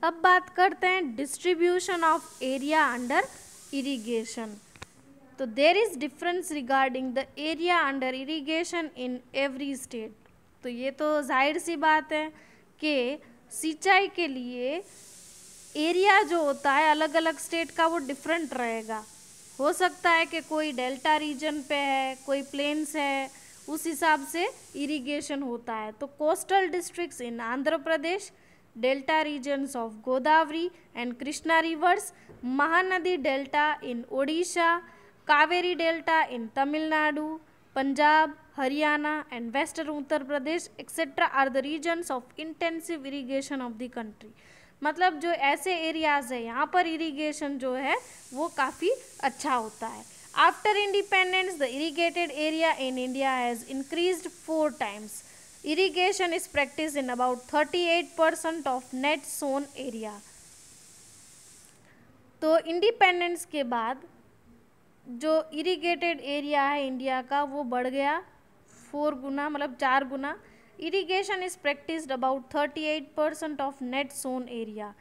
अब बात करते हैं distribution of area under irrigation. तो there is difference regarding the area under irrigation in every state. तो ये तो जाहिर सी बात है कि सिंचाई के लिए एरिया जो होता है अलग अलग स्टेट का वो डिफरेंट रहेगा। हो सकता है कि कोई डेल्टा रीजन पे है, कोई प्लेन्स है, उस हिसाब से इरिगेशन होता है। तो coastal districts in Andhra Pradesh, delta regions of Godavari and Krishna rivers, Mahanadi delta in Odisha, Kaveri delta in Tamil Nadu, Punjab, Haryana and western Uttar Pradesh etcetera are the regions of intensive irrigation of the country. मतलब जो ऐसे एरियाज है यहाँ पर इरिगेशन जो है वो काफ़ी अच्छा होता है। After independence the irrigated area in India has increased 4 times. Irrigation is practiced in about 38% of net sown area. तो इंडिपेंडेंस के बाद जो इरिगेटेड एरिया है इंडिया का वो बढ़ गया 4 गुना, मतलब 4 गुना। Irrigation is practised about 38% of net sown area.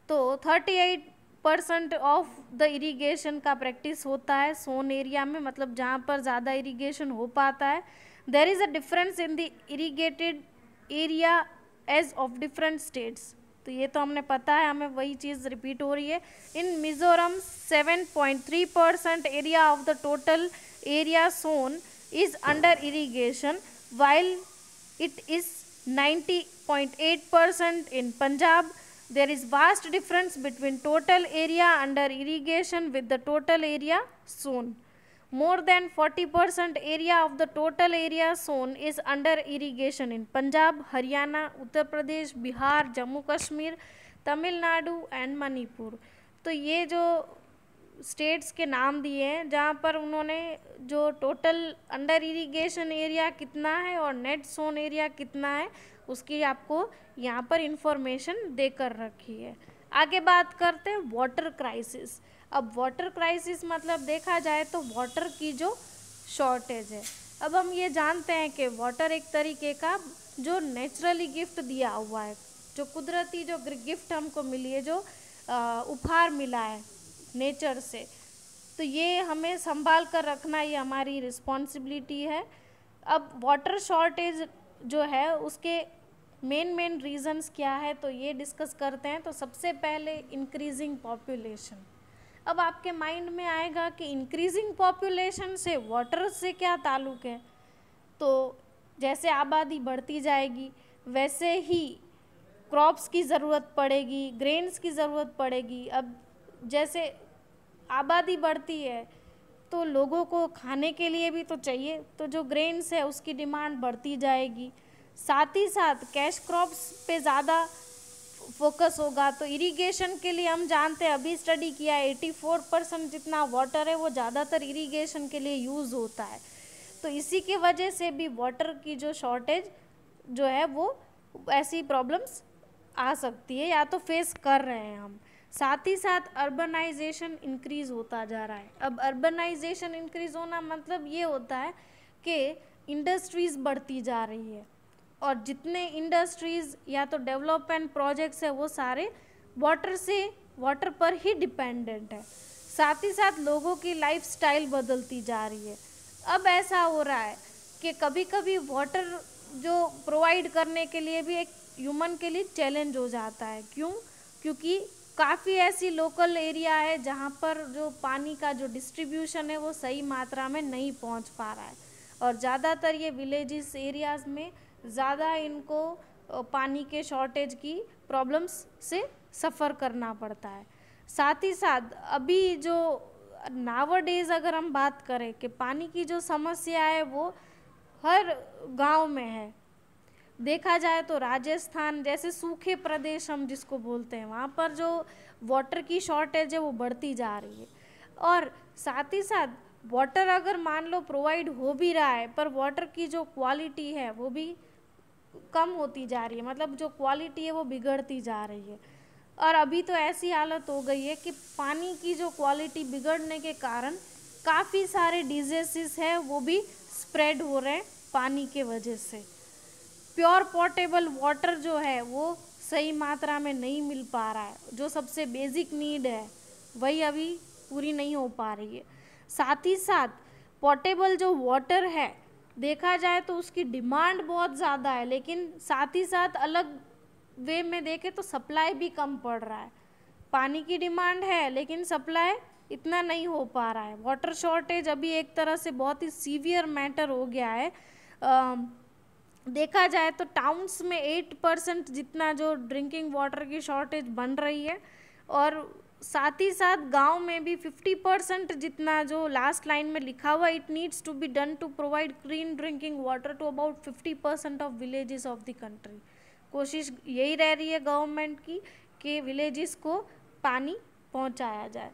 तो 38% ऑफ द इरिगेशन का प्रैक्टिस होता है सोन एरिया में, मतलब जहाँ पर ज़्यादा इरिगेशन हो पाता है। There is a difference in the irrigated area as of different states. तो ये तो हमने पता है, हमें वही चीज़ रिपीट हो रही है। In Mizoram 7.3% area of the total area sown is under irrigation, while it is 90.8% in Punjab. There is vast difference between total area under irrigation with the total area sown. More than 40% area of the total area sown is under irrigation in Punjab, Haryana, Uttar Pradesh, Bihar, Jammu Kashmir, Tamil Nadu and Manipur. तो ये जो states के नाम दिए हैं जहाँ पर उन्होंने जो टोटल अंडर इरिगेशन एरिया कितना है और नेट सोन एरिया कितना है उसकी आपको यहाँ पर इंफॉर्मेशन देकर रखी है। आगे बात करते हैं वाटर क्राइसिस। अब वाटर क्राइसिस मतलब देखा जाए तो वाटर की जो शॉर्टेज है। अब हम ये जानते हैं कि वाटर एक तरीके का जो नेचुरली गिफ्ट दिया हुआ है, जो कुदरती जो गिफ्ट हमको मिली है, जो उपहार मिला है नेचर से, तो ये हमें संभाल कर रखना ये हमारी रिस्पॉन्सिबिलिटी है। अब वाटर शॉर्टेज जो है उसके मेन रीजंस क्या है तो ये डिस्कस करते हैं। तो सबसे पहले इंक्रीजिंग पॉपुलेशन। अब आपके माइंड में आएगा कि इंक्रीजिंग पॉपुलेशन से वाटर से क्या ताल्लुक़ है। तो जैसे आबादी बढ़ती जाएगी वैसे ही क्रॉप्स की ज़रूरत पड़ेगी, ग्रेन्स की ज़रूरत पड़ेगी। अब जैसे आबादी बढ़ती है तो लोगों को खाने के लिए भी तो चाहिए, तो जो ग्रेन्स है उसकी डिमांड बढ़ती जाएगी। साथ ही साथ कैश क्रॉप्स पे ज़्यादा फोकस होगा। तो इरिगेशन के लिए हम जानते हैं, अभी स्टडी किया है, 84% जितना वाटर है वो ज़्यादातर इरिगेशन के लिए यूज़ होता है। तो इसी की वजह से भी वाटर की जो शॉर्टेज जो है वो ऐसी प्रॉब्लम्स आ सकती है या तो फेस कर रहे हैं हम। साथ ही साथ अर्बनाइजेशन इंक्रीज़ होता जा रहा है। अब अर्बनाइजेशन इंक्रीज़ होना मतलब ये होता है कि इंडस्ट्रीज़ बढ़ती जा रही है और जितने इंडस्ट्रीज़ या तो डेवलपमेंट प्रोजेक्ट्स है वो सारे वाटर पर ही डिपेंडेंट है। साथ ही साथ लोगों की लाइफस्टाइल बदलती जा रही है। अब ऐसा हो रहा है कि कभी कभी वाटर जो प्रोवाइड करने के लिए भी एक ह्यूमन के लिए चैलेंज हो जाता है। क्योंकि काफ़ी ऐसी लोकल एरिया है जहाँ पर जो पानी का जो डिस्ट्रीब्यूशन है वो सही मात्रा में नहीं पहुँच पा रहा है और ज़्यादातर ये विलेजेस एरियाज़ में ज़्यादा इनको पानी के शॉर्टेज की प्रॉब्लम्स से सफ़र करना पड़ता है। साथ ही साथ अभी जो नावडेज अगर हम बात करें कि पानी की जो समस्या है वो हर गांव में है। देखा जाए तो राजस्थान जैसे सूखे प्रदेश हम जिसको बोलते हैं वहाँ पर जो वाटर की शॉर्टेज है वो बढ़ती जा रही है। और साथ ही साथ वाटर अगर मान लो प्रोवाइड हो भी रहा है पर वाटर की जो क्वालिटी है वो भी कम होती जा रही है, मतलब जो क्वालिटी है वो बिगड़ती जा रही है। और अभी तो ऐसी हालत हो गई है कि पानी की जो क्वालिटी बिगड़ने के कारण काफ़ी सारे डिजीज़ेस है वो भी स्प्रेड हो रहे हैं पानी के वजह से। प्योर पोर्टेबल वाटर जो है वो सही मात्रा में नहीं मिल पा रहा है, जो सबसे बेसिक नीड है वही अभी पूरी नहीं हो पा रही है। साथ ही साथ पोर्टेबल जो वाटर है देखा जाए तो उसकी डिमांड बहुत ज़्यादा है, लेकिन साथ ही साथ अलग वे में देखें तो सप्लाई भी कम पड़ रहा है। पानी की डिमांड है लेकिन सप्लाई इतना नहीं हो पा रहा है। वाटर शॉर्टेज अभी एक तरह से बहुत ही सीवियर मैटर हो गया है। देखा जाए तो टाउन्स में 8% जितना जो ड्रिंकिंग वाटर की शॉर्टेज बन रही है, और साथ ही साथ गांव में भी 50% जितना जो लास्ट लाइन में लिखा हुआ, it needs to be done to provide clean drinking water to about 50% of villages of the country. कोशिश यही रह रही है गवर्नमेंट की कि विलेजेस को पानी पहुंचाया जाए।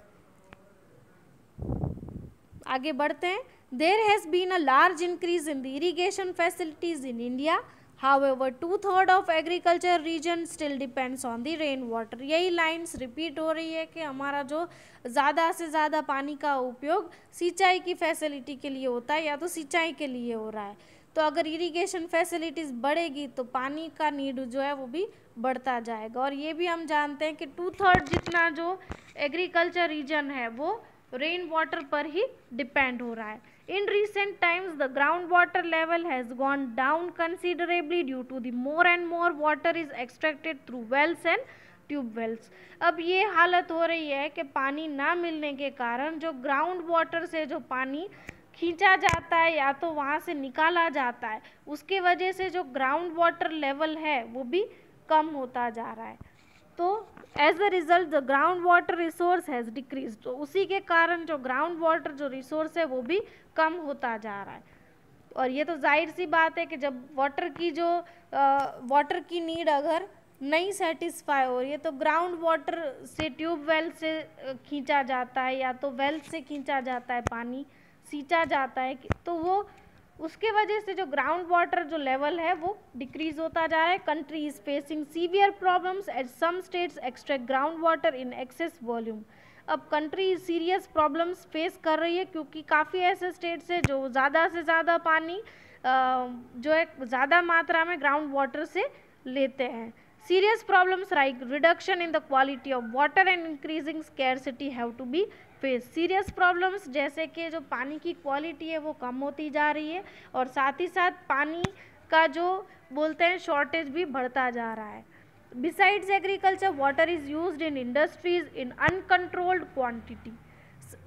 आगे बढ़ते हैं। There has been a large increase in the irrigation facilities in India. However, 2/3 of agriculture region still depends on the rain water. यही लाइन्स रिपीट हो रही है कि हमारा जो ज़्यादा से ज़्यादा पानी का उपयोग सिंचाई की फैसिलिटी के लिए होता है या तो सिंचाई के लिए हो रहा है। तो अगर इरिगेशन फैसिलिटीज़ बढ़ेगी तो पानी का नीड जो है वो भी बढ़ता जाएगा। और ये भी हम जानते हैं कि 2/3 जितना जो एग्रीकल्चर रीजन है वो रेन वाटर पर ही डिपेंड हो रहा है। In recent times, the groundwater level has gone down considerably due to the more and more water is extracted through wells and tube wells. अब ये हालत हो रही है कि पानी ना मिलने के कारण जो ग्राउंड वाटर से जो पानी खींचा जाता है या तो वहाँ से निकाला जाता है, उसके वजह से जो ग्राउंड वाटर लेवल है वो भी कम होता जा रहा है। तो as a result the ground water resource has decrease. तो उसी के कारण जो ग्राउंड वाटर जो रिसोर्स है वो भी कम होता जा रहा है। और ये तो जाहिर सी बात है कि जब वाटर की नीड अगर नहीं सेटिस्फाई हो रही है तो ग्राउंड वाटर से ट्यूब वेल से खींचा जाता है या तो वेल से खींचा जाता है, पानी सींचा जाता है, तो वो उसके वजह से जो ग्राउंड वाटर जो लेवल है वो डिक्रीज होता जा रहा है। Country is facing severe problems as some states extract ground water in excess volume. अब कंट्री सीरियस प्रॉब्लम्स फेस कर रही है क्योंकि काफ़ी ऐसे स्टेट्स है जो ज़्यादा से ज़्यादा पानी जो है ज़्यादा मात्रा में ग्राउंड वाटर से लेते हैं। Serious problems like reduction in the quality of water and increasing scarcity have to be face. Serious problems जैसे कि जो पानी की क्वालिटी है वो कम होती जा रही है और साथ ही साथ पानी का जो बोलते हैं शॉर्टेज भी बढ़ता जा रहा है। Besides agriculture, water is used in industries in uncontrolled quantity.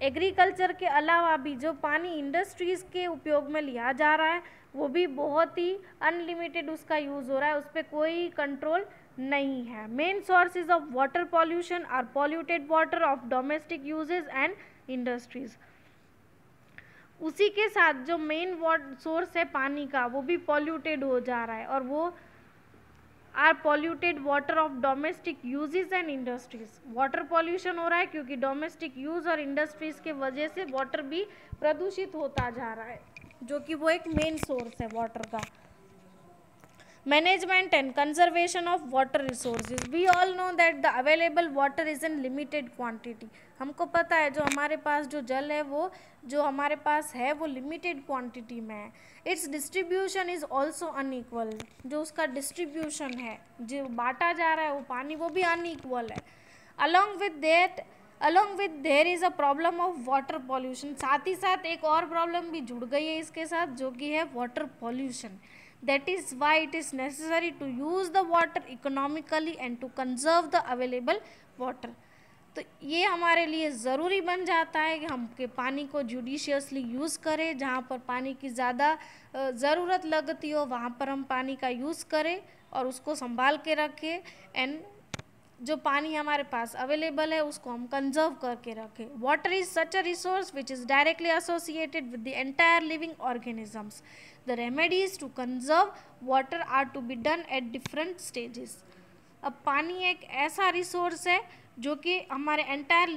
Agriculture के अलावा भी जो पानी इंडस्ट्रीज़ के उपयोग में लिया जा रहा है वो भी बहुत ही अनलिमिटेड उसका यूज़ हो रहा है, उस पर कोई कंट्रोल नहीं है। Main sources of water pollution are polluted water of domestic usages and industries. उसी के साथ जो मेन सोर्स है पानी का वो भी पॉल्यूटेड हो जा रहा है और वो are polluted water of domestic usages and industries. Water pollution हो रहा है क्योंकि डोमेस्टिक यूज और इंडस्ट्रीज के वजह से वाटर भी प्रदूषित होता जा रहा है, जो कि वो एक मेन सोर्स है वाटर का। Management and conservation of water resources. We all know that the available water is in limited quantity. हमको पता है जो हमारे पास जो जल है वो जो हमारे पास है वो लिमिटेड क्वांटिटी में है। It's distribution is also unequal. जो उसका डिस्ट्रीब्यूशन है जो बांटा जा रहा है वो पानी वो भी अनइक्वल है। Along with their is a problem of water pollution. साथ ही साथ एक और प्रॉब्लम भी जुड़ गई है इसके साथ जो कि है water pollution. That is why it is necessary to use the water economically and to conserve the available water. तो ये हमारे लिए ज़रूरी बन जाता है कि हम के पानी को जुडिशियसली यूज़ करें। जहाँ पर पानी की ज़्यादा ज़रूरत लगती हो वहाँ पर हम पानी का यूज़ करें और उसको संभाल के रखें, एंड जो पानी हमारे पास अवेलेबल है उसको हम कंजर्व करके रखें। Water is such a resource which is directly associated with the entire living organisms. The remedies to conserve water are to be done at different stages. अब पानी एक ऐसा रिसोर्स है जो कि हमारे एंटायर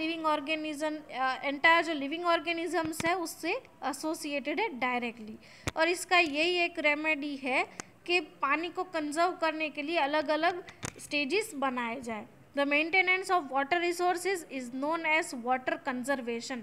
जो लिविंग ऑर्गेनिजम्स है उससे एसोसिएटेड है डायरेक्टली, और इसका यही एक रेमेडी है कि पानी को कंजर्व करने के लिए अलग अलग स्टेजेस बनाए जाए। The maintenance of water resources is known as water conservation.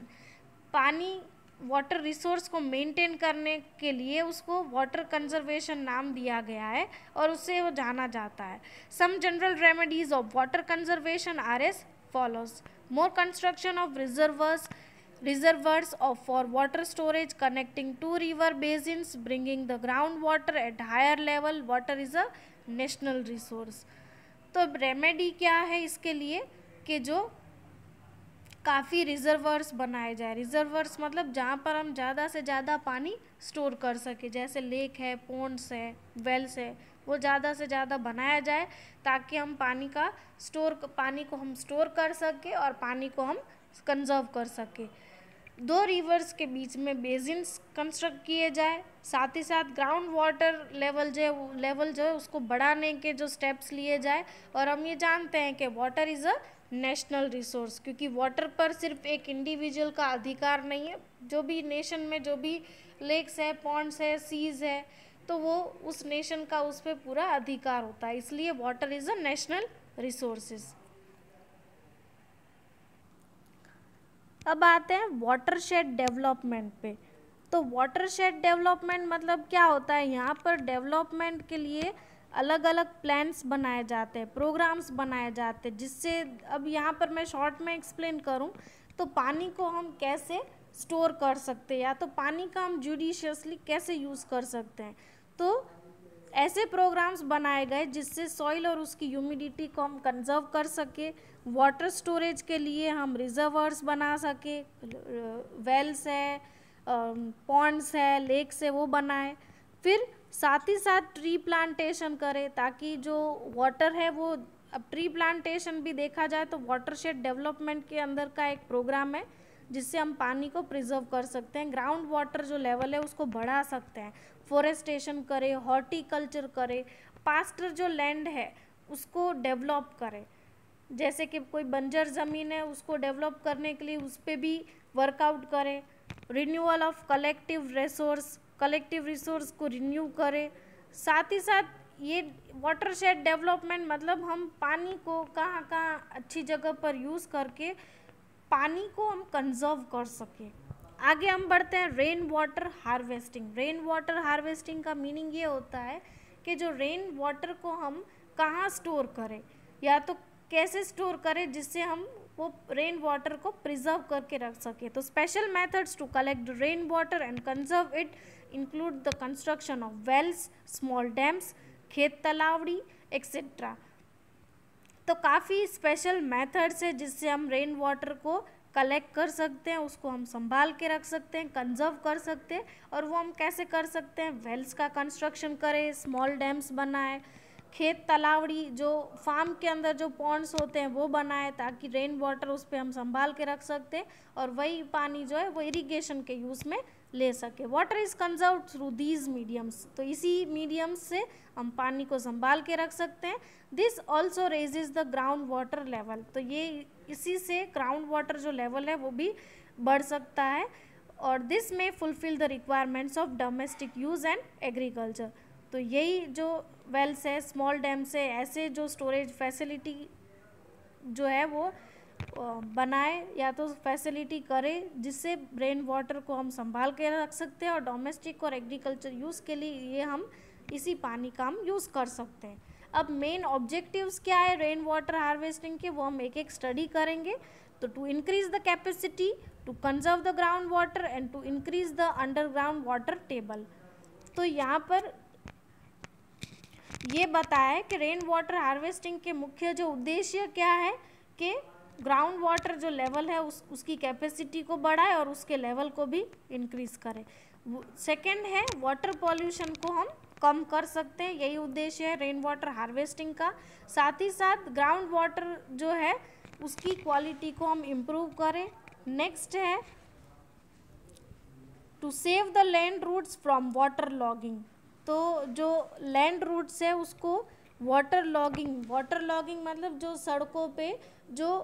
पानी वाटर रिसोर्स को मेंटेन करने के लिए उसको वाटर कंजर्वेशन नाम दिया गया है और उससे वो जाना जाता है। Some general remedies of water conservation are as follows: more construction of reservoirs for water storage connecting two river basins, bringing the groundwater at higher level. Water is a national resource. तो remedy क्या है इसके लिए कि जो काफ़ी reservoirs बनाए जाए। रिजर्वर्स मतलब जहाँ पर हम ज़्यादा से ज़्यादा पानी स्टोर कर सके, जैसे लेक है, पोन्ड्स है, वेल्स है, वो ज़्यादा से ज़्यादा बनाया जाए ताकि हम पानी को हम स्टोर कर सके और पानी को हम कंजर्व कर सके। दो रिवर्स के बीच में बेसिन्स कंस्ट्रक्ट किए जाए, साथ ही साथ ग्राउंड वाटर लेवल जो है उसको बढ़ाने के जो स्टेप्स लिए जाए। और हम ये जानते हैं कि water is a national resource, क्योंकि वाटर पर सिर्फ एक इंडिविजुअल का अधिकार नहीं है। जो भी नेशन में जो भी लेक्स है, पॉन्ड्स है, सीज है, तो वो उस नेशन का उस पर पूरा अधिकार होता है, इसलिए water is a national resources. अब आते हैं वाटरशेड डेवलपमेंट पे। तो वाटरशेड डेवलपमेंट मतलब क्या होता है? यहाँ पर डेवलपमेंट के लिए अलग अलग प्लान्स बनाए जाते हैं, प्रोग्राम्स बनाए जाते हैं, जिससे अब यहाँ पर मैं शॉर्ट में एक्सप्लेन करूँ तो पानी को हम कैसे स्टोर कर सकते हैं या तो पानी का हम जुडिशियसली कैसे यूज़ कर सकते हैं। तो ऐसे प्रोग्राम्स बनाए गए जिससे सॉइल और उसकी ह्यूमिडिटी को हम कंजर्व कर सके। वाटर स्टोरेज के लिए हम रिजर्वर्स बना सके, वेल्स है, पॉन्ड्स है, लेक्स है, वो बनाए। फिर साथ ही साथ ट्री प्लांटेशन करें ताकि जो वाटर है वो, अब ट्री प्लांटेशन भी देखा जाए तो वाटरशेड डेवलपमेंट के अंदर का एक प्रोग्राम है जिससे हम पानी को प्रिजर्व कर सकते हैं, ग्राउंड वाटर जो लेवल है उसको बढ़ा सकते हैं, फॉरेस्टेशन करें, हॉर्टिकल्चर करें, पास्टर जो लैंड है उसको डेवलप करें। जैसे कि कोई बंजर ज़मीन है उसको डेवलप करने के लिए उस पर भी वर्कआउट करें। रिन्यूअल ऑफ कलेक्टिव रिसोर्स को रिन्यू करें। साथ ही साथ ये वाटरशेड डेवलपमेंट मतलब हम पानी को कहाँ कहाँ अच्छी जगह पर यूज़ करके पानी को हम कंजर्व कर सकें। आगे हम बढ़ते हैं rain water harvesting. Rain water harvesting का मीनिंग ये होता है कि जो रेन वाटर को हम कहाँ स्टोर करें या तो कैसे स्टोर करें जिससे हम वो रेन वाटर को प्रिजर्व करके रख सके। तो special methods to collect rain water and conserve it include the construction of wells, small dams, खेत तालावड़ी एक्सेट्रा। तो काफ़ी स्पेशल मेथड्स है जिससे हम रेन वाटर को कलेक्ट कर सकते हैं, उसको हम संभाल के रख सकते हैं, कंजर्व कर सकते हैं। और वो हम कैसे कर सकते हैं? वेल्स का कंस्ट्रक्शन करें, स्मॉल डैम्स बनाए, खेत तालावड़ी जो फार्म के अंदर जो पॉन्ड्स होते हैं वो बनाए ताकि रेन वाटर उस पर हम संभाल के रख सकते हैं और वही पानी जो है वो इरिगेशन के यूज़ में ले सके। Water is conserve through these mediums. तो इसी मीडियम्स से हम पानी को संभाल के रख सकते हैं। This also raises the ground water level. तो ये इसी से ग्राउंड वाटर जो लेवल है वो भी बढ़ सकता है और दिस में fulfil the requirements of domestic use and agriculture. तो यही जो वेल्स है, स्मॉल डैम्स है, ऐसे जो स्टोरेज फैसिलिटी जो है वो बनाए या तो फैसिलिटी करें जिससे रेन वाटर को हम संभाल के रख सकते हैं और डोमेस्टिक और एग्रीकल्चर यूज़ के लिए ये हम इसी पानी का हम यूज़ कर सकते हैं। अब मेन ऑब्जेक्टिव्स क्या है रेन वाटर हार्वेस्टिंग के, वो हम एक एक स्टडी करेंगे। तो to increase the capacity to conserve the ground water and to increase the underground water table. तो यहाँ पर ये बताया है कि रेन वाटर हार्वेस्टिंग के मुख्य जो उद्देश्य क्या है कि ग्राउंड वाटर जो लेवल है उसकी कैपेसिटी को बढ़ाए और उसके लेवल को भी इंक्रीज करें। सेकंड है वाटर पॉल्यूशन को हम कम कर सकते हैं, यही उद्देश्य है रेन वाटर हार्वेस्टिंग का। साथ ही साथ ग्राउंड वाटर जो है उसकी क्वालिटी को हम इम्प्रूव करें। नेक्स्ट है to save the land roots from water logging. तो जो लैंड रूट्स है उसको वाटर लॉगिंग मतलब जो सड़कों पे जो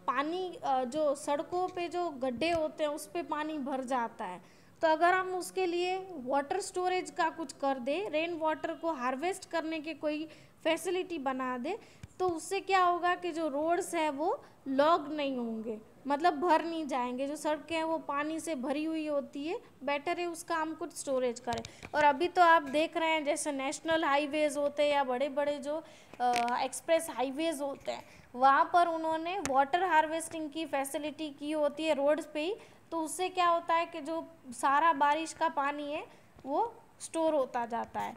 पानी जो सड़कों पे जो गड्ढे होते हैं उस पे पानी भर जाता है, तो अगर हम उसके लिए वाटर स्टोरेज का कुछ कर दे, रेन वाटर को हार्वेस्ट करने की कोई फैसिलिटी बना दे, तो उससे क्या होगा कि जो रोड्स है वो लॉग नहीं होंगे। मतलब भर नहीं जाएंगे, जो सड़कें हैं वो पानी से भरी हुई होती है, बेटर है उसका हम कुछ स्टोरेज करें। और अभी तो आप देख रहे हैं जैसे नेशनल हाईवेज़ होते हैं या बड़े बड़े जो एक्सप्रेस हाईवेज़ होते हैं, वहाँ पर उन्होंने वाटर हार्वेस्टिंग की फैसिलिटी की होती है रोड्स पे ही। तो उससे क्या होता है कि जो सारा बारिश का पानी है वो स्टोर होता जाता है,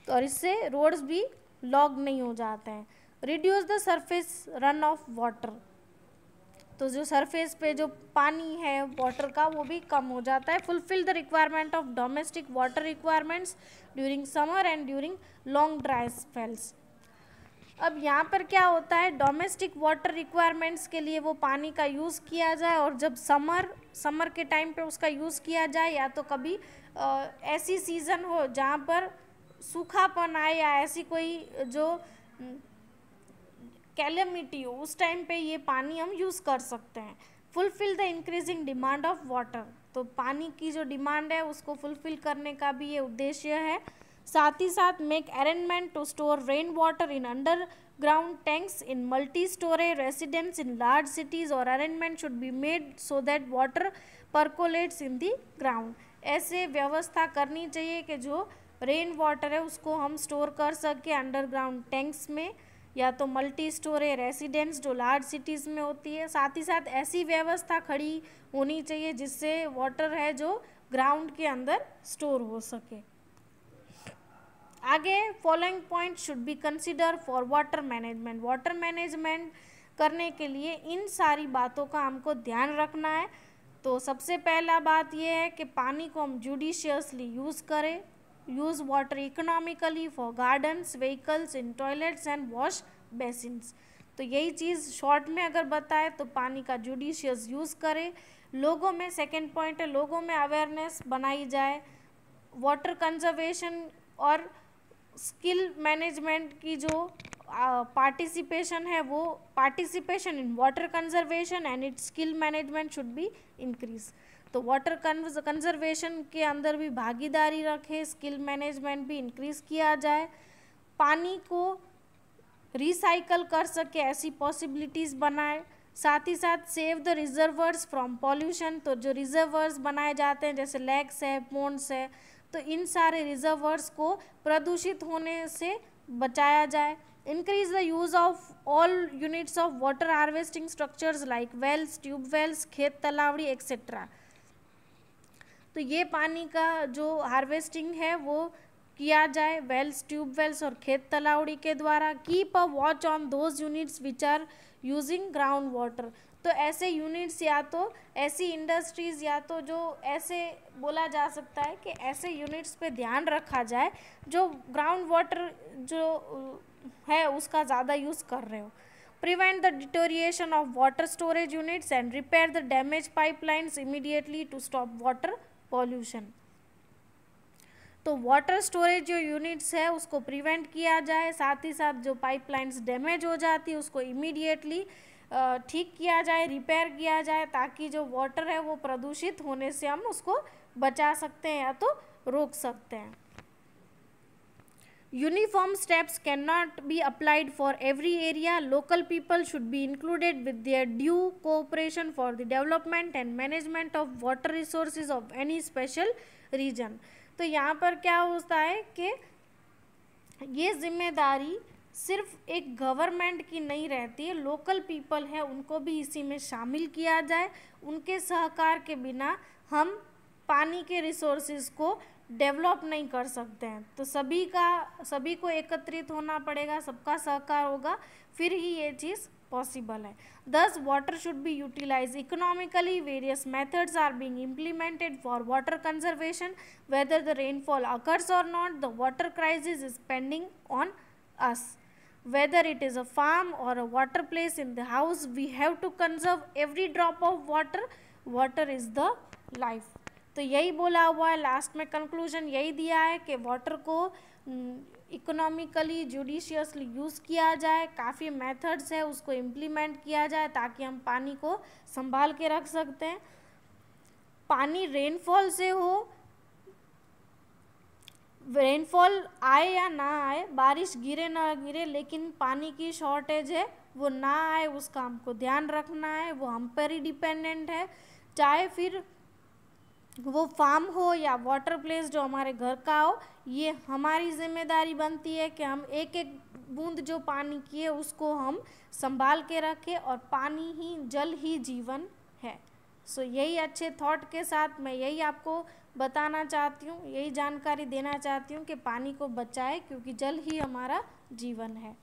और इससे रोड्स भी लॉग नहीं हो जाते हैं। Reduce the surface run of water, तो जो सरफेस पे जो पानी है वाटर का वो भी कम हो जाता है। Fulfil the requirement of domestic water requirements during summer and during long dry spells. अब यहाँ पर क्या होता है, डोमेस्टिक वाटर रिक्वायरमेंट्स के लिए वो पानी का यूज़ किया जाए, और जब समर के टाइम पे उसका यूज़ किया जाए, या तो कभी ऐसी सीज़न हो जहाँ पर सूखापन आए या ऐसी कोई जो कैलेमिटी हो, उस टाइम पे ये पानी हम यूज़ कर सकते हैं। Fulfil the increasing demand of water, तो पानी की जो डिमांड है उसको फुलफिल करने का भी ये उद्देश्य है। साथ ही साथ make arrangement to store rain water in underground tanks in multi storage residence in large cities, और arrangement should be made so that water percolates in the ground. ऐसे व्यवस्था करनी चाहिए कि जो रेन वाटर है उसको हम स्टोर कर सके अंडरग्राउंड टैंक्स में, या तो मल्टी स्टोरेज रेसिडेंस जो लार्ज सिटीज़ में होती है। साथ ही साथ ऐसी व्यवस्था खड़ी होनी चाहिए जिससे वाटर है जो ग्राउंड के अंदर स्टोर हो सके। आगे following point should be consider for water management. Water management करने के लिए इन सारी बातों का हमको ध्यान रखना है। तो सबसे पहला बात यह है कि पानी को हम जुडिशियसली यूज़ करें। Use water economically for gardens, vehicles, in toilets and wash basins. तो यही चीज़ शॉर्ट में अगर बताए तो पानी का जुडिशियस यूज़ करें। लोगों में, सेकेंड पॉइंट है, लोगों में अवेयरनेस बनाई जाए। वाटर कंजर्वेशन और स्किल मैनेजमेंट की जो पार्टिसिपेशन है, वो participation in water conservation and it's skill management should be increase. तो वाटर कंजर्वेशन के अंदर भी भागीदारी रखे, स्किल मैनेजमेंट भी इंक्रीज किया जाए। पानी को रिसाइकल कर सके ऐसी पॉसिबिलिटीज़ बनाए। साथ ही साथ save the reservoirs from pollution. तो जो रिजर्वर्स बनाए जाते हैं जैसे लेक्स है, पोन्ड्स है, तो इन सारे रिजर्वर्स को प्रदूषित होने से बचाया जाए। Increase the use of all units of water harvesting structures like wells, tube wells, खेत तलावड़ी एक्सेट्रा। तो ये पानी का जो हार्वेस्टिंग है वो किया जाए वेल्स, ट्यूब वेल्स और खेत तलावड़ी के द्वारा। Keep a watch on those units which are using ground water. तो ऐसे यूनिट्स या तो ऐसी इंडस्ट्रीज़ या तो जो ऐसे बोला जा सकता है कि ऐसे यूनिट्स पे ध्यान रखा जाए जो ग्राउंड वाटर जो है उसका ज़्यादा यूज़ कर रहे हो। Prevent the deterioration of water storage units and repair the damage pipelines immediately to stop water pollution. तो वाटर स्टोरेज जो यूनिट्स है उसको प्रिवेंट किया जाए। साथ ही साथ जो पाइपलाइंस डैमेज हो जाती है उसको इमीडिएटली ठीक किया जाए, रिपेयर किया जाए, ताकि जो वाटर है वो प्रदूषित होने से हम उसको बचा सकते हैं या तो रोक सकते हैं। Uniform steps cannot be applied for every area. Local people should be included with their due cooperation for the development and management of water resources of any special region. तो यहाँ पर क्या होता है कि ये जिम्मेदारी सिर्फ एक गवर्नमेंट की नहीं रहती है, लोकल पीपल है उनको भी इसी में शामिल किया जाए। उनके सहकार के बिना हम पानी के रिसोर्सेज को डेवलप नहीं कर सकते हैं। तो सभी को एकत्रित होना पड़ेगा, सबका सहकार होगा, फिर ही ये चीज़ पॉसिबल है। Thus, water should be utilized economically. Various methods are being implemented for water conservation. Whether the rainfall occurs or not, the water crisis is pending on us. Whether it is a farm or a water place in the house, we have to conserve every drop of water. Water is the life. तो यही बोला हुआ है, last में conclusion यही दिया है कि वाटर को इकोनॉमिकली जुडिशियसली यूज़ किया जाए। काफ़ी मेथड्स है उसको इम्प्लीमेंट किया जाए ताकि हम पानी को संभाल के रख सकते हैं। पानी रेनफॉल से हो, रेनफॉल आए या ना आए, बारिश गिरे ना गिरे, लेकिन पानी की शॉर्टेज है वो ना आए, उसका हमको ध्यान रखना है, वो हम पर ही डिपेंडेंट है। चाहे फिर वो फार्म हो या वाटर प्लेस जो हमारे घर का हो, ये हमारी जिम्मेदारी बनती है कि हम एक एक बूंद जो पानी की है उसको हम संभाल के रखें, और पानी ही, जल ही जीवन है। सो यही अच्छे थॉट के साथ मैं यही आपको बताना चाहती हूँ, यही जानकारी देना चाहती हूँ कि पानी को बचाएं, क्योंकि जल ही हमारा जीवन है।